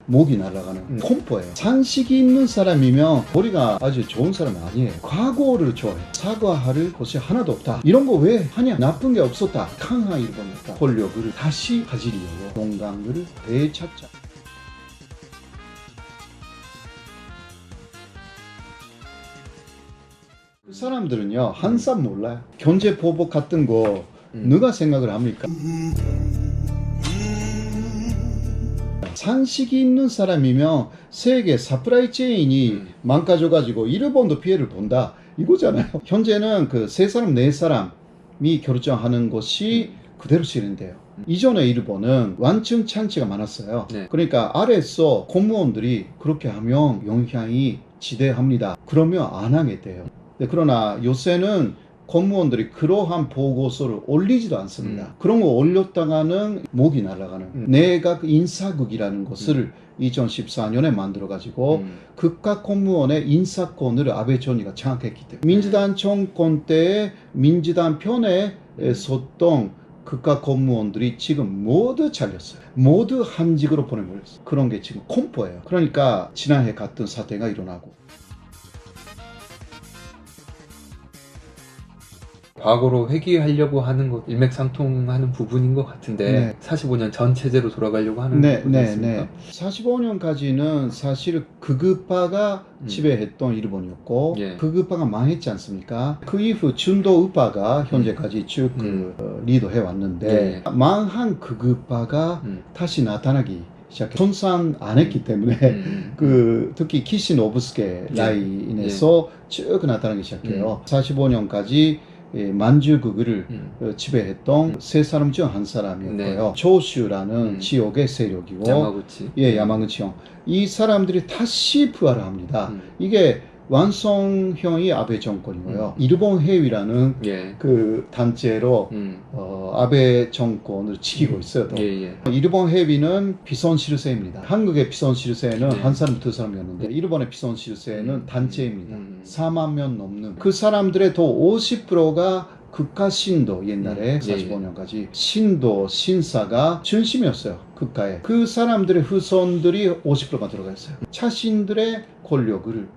목이 날아가는 콤보예요. 상식이 있는 사람이면 머리가 아주 좋은 사람은 아니에요. 과거를 좋아해. 사과할 것이 하나도 없다. 이런 거 왜 하냐? 나쁜 게 없었다. 강한 일본이었다. 권력을 다시 가지려고 동강을 되찾자. 그 사람들은요, 한참 몰라요. 경제 보복 같은 거 누가 생각을 합니까? 상식이 있는 사람이면 세계 서플라이 체인이 망가져가지고 일본도 피해를 본다 이거잖아요. 현재는 그 세 사람 네 사람이 결정하는 것이 그대로 실현돼요. 이전에 일본은 완충 찬치가 많았어요. 네. 그러니까 아래에서 공무원들이 그렇게 하면 영향이 지대합니다. 그러면 안 하게 돼요. 그러나 요새는 공무원들이 그러한 보고서를 올리지도 않습니다. 그런 거 올렸다가는 목이 날아가는 내각 인사국이라는 것을 2014년에 만들어가지고 국가 공무원의 인사권을 아베 총리가 장악했기 때문에 민주당 정권 때에 민주당 편에 섰던 국가 공무원들이 지금 모두 잘렸어요. 모두 한직으로 보내버렸어요. 그런 게 지금 콤보예요. 그러니까 지난해 같은 사태가 일어나고. 과거로 회귀하려고 하는 것 일맥상통하는 부분인 것 같은데 네. 45년 전 체제로 돌아가려고 하는 네. 45년까지는 사실 극우파가 지배했던 일본이었고 예. 극우파가 망했지 않습니까? 그 이후 준도 우파가 현재까지 쭉 리더해 왔는데 망한 극우파가 다시 나타나기 시작해. 손상 안 했기 때문에 그 특히 키시노부스케 라인에서 쭉 나타나기 시작해요. 45년까지 만주국을 지배했던 세 사람 중 한 사람이었고요. 조슈라는 지역의 세력이고 야마구치. 야마구치형. 이 사람들이 다시 부활을 합니다. 이게 완성형이 아베 정권이고요. 일본 해위라는 그 단체로 아베 정권을 지키고 있어요. 일본 해위는 비선실세입니다. 한국의 비선실세는 한 사람 두 사람이었는데 일본의 비선실세는 단체입니다. 4만 명 넘는 그 사람들의 더 50%가 국가 신도 옛날에 45년까지 신도 신사가 중심이었어요. 국가에. 그 사람들의 후손들이 50%가 들어가 있어요. 자신들의 권력을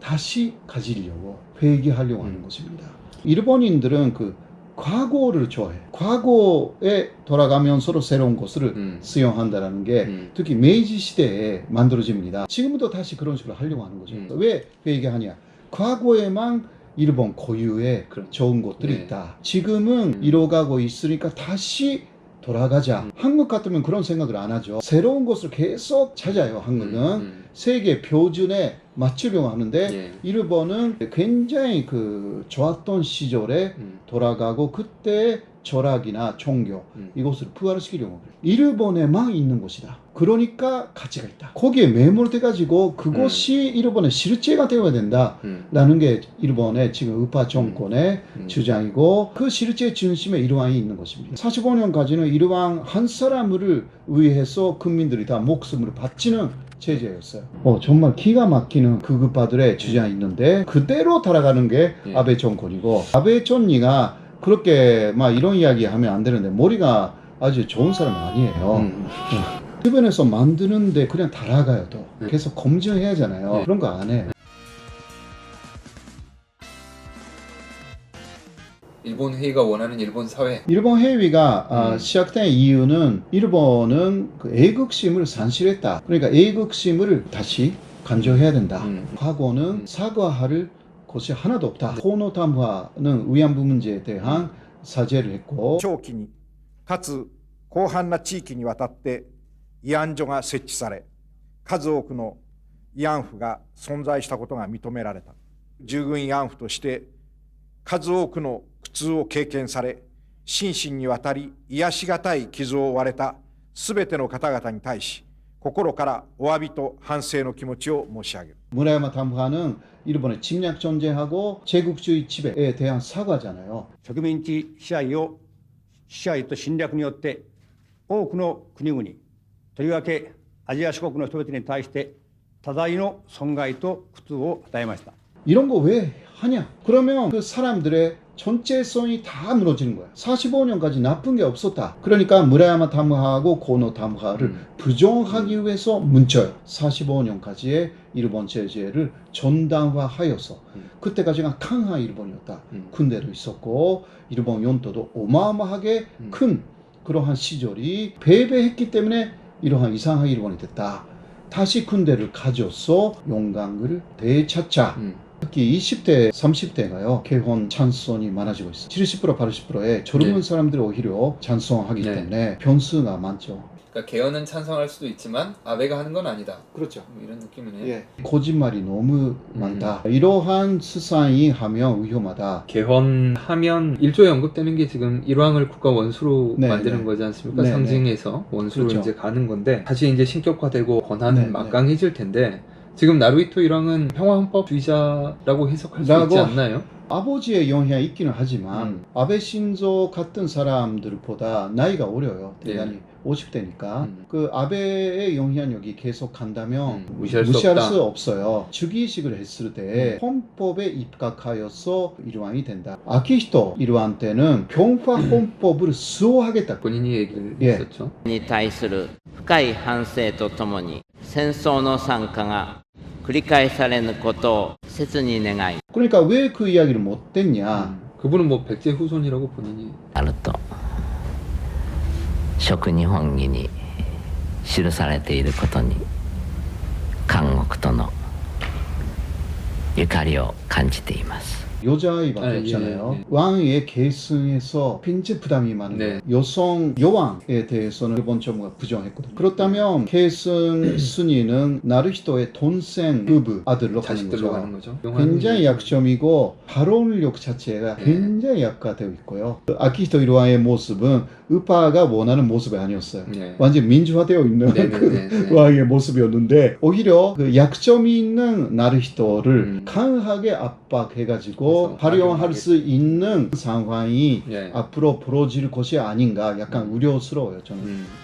다시 가지려고 회귀하려고 하는 것입니다. 일본인들은 그 과거를 좋아해. 과거에 돌아가면서 새로운 것을 수용한다는 게 특히 메이지 시대에 만들어집니다. 지금도 다시 그런 식으로 하려고 하는 거죠. 왜 회귀하냐? 과거에만 일본 고유의 좋은 것들이 있다. 지금은 이뤄가고 있으니까 다시 돌아가자. 한국 같으면 그런 생각을 안 하죠. 새로운 것을 계속 찾아요. 한국은 세계 표준에 맞추려고 하는데 일본은 굉장히 그 좋았던 시절에 돌아가고 그때 철학이나 종교 이것을 부활시키려고 해요. 일본에만 있는 것이다. 그러니까 가치가 있다. 거기에 매몰돼 가지고 그것이 일본의 실제가 되어야 된다라는 게 일본의 지금 우파 정권의 주장이고 그 실제 중심에 일왕이 있는 것입니다. 45년까지는 일왕 한 사람을 위해서 국민들이 다 목숨을 바치는 체제였어요. 정말 기가 막히는 극우파들의 주장이 있는데 그대로 따라가는 게 아베 정권이고 아베 총리가 그렇게 막 이런 이야기 하면 안 되는데 머리가 아주 좋은 사람은 아니에요. 주변에서 만드는데 그냥 따라가요. 또 계속 검증해야 하잖아요. 그런 거 안 해요. 일본 회의가 원하는 일본 사회. 일본 해위가 시작된 이유는 일본은 그 애국심을 산실했다. 그러니까 애국심을 다시 강조해야 된다. 과거는 사과할 것이 하나도 없다. 코노 담화는 위안부 문제에 대한 사죄를 했고 長期にかつ広範な地域にわたって慰安所が設置され、数多くの慰安婦が存在したことが認められた。従軍慰安婦として数多くの苦痛を経験され、心身にわたり癒しがたい傷を負われたすべての方々に対し、心からお詫びと反省の気持ちを申し上げる。 무라야마 담화는 일본의 침략 전쟁하고 제국주의 지배에 대한 사과잖아요. 植民地支配と侵略によって多くの国々、とりわけアジア諸国の人々に対して多大の損害と苦痛を与えました。 이런 거 왜 하냐? 그러면 그 사람들의 전체성이 다 무너지는 거야. 45년까지 나쁜 게 없었다. 그러니까 무라야마 다무하고 고노 다무하를 부정하기 위해서 뭉쳐요. 45년까지의 일본 제재를 전담화하여서 그때까지가 강한 일본이었다. 군대도 있었고 일본 연도도 어마어마하게 큰 그러한 시절이 패배했기 때문에 이러한 이상한 일본이 됐다. 다시 군대를 가져서 용광을 되찾자. 특히 20대, 30대가요, 개헌 찬성이 많아지고 있어요. 70%, 80%의 젊은 네. 사람들이 오히려 찬성하기 네. 때문에 변수가 많죠. 그러니까 개헌은 찬성할 수도 있지만 아베가 하는 건 아니다. 그렇죠. 뭐 이런 느낌이네요. 예. 거짓말이 너무 많다. 이러한 수상이 하면 위험하다. 개헌하면 1조에 언급되는 게 지금 일왕을 국가 원수로 네, 만드는 네. 거지 않습니까? 네, 상징해서 원수로 그렇죠. 이제 가는 건데 다시 이제 신격화되고 권한은 네, 막강해질 텐데 지금 나루히토 일왕은 평화헌법주의자라고 해석할 수 있지 않나요? 아버지의 영향이 있기는 하지만 아베 신조 같은 사람들보다 나이가 어려요. 대단히 50대니까 그 아베의 영향력이 계속 간다면 무시할 무시할 수 수 없어요. 즉위식을 했을 때 헌법에 입각하여서 일왕이 된다. 아키히토 일왕 때는 병화 헌법을 수호하겠다. 본인이 얘기를 예. 했었죠. に対する深い反省とともに戦争の惨禍が繰り返されぬことを切に願い 그러니까 왜 그 이야기를 못 했냐? 그분은 뭐 백제 후손이라고 본인이 あると食日本義に記されていることに韓国とのゆかりを感じています 여자아이밖에 아, 예, 없잖아요. 예. 왕의 계승에서 굉장히 부담이 많은 네. 거예요. 여성 여왕에 대해서는 일본 정부가 부정했거든요. 그렇다면 계승 순위는 나루히토의 동생 부부 아들로 가는 자식들로 거죠. 가는 거죠. 굉장히 약점이고 발언력 자체가 네. 굉장히 약화되어 있고요. 아키히토 일왕의 모습은 우파가 원하는 모습이 아니었어요. 네. 완전 민주화되어 있는 네, 네, 그 네, 네. 왕의 모습이었는데 오히려 그 약점이 있는 나루히토를 강하게 압박해가지고 그래서 활용할 악용하게- 수 있는 상황이 예. 앞으로 벌어질 것이 아닌가 약간 우려스러워요 저는.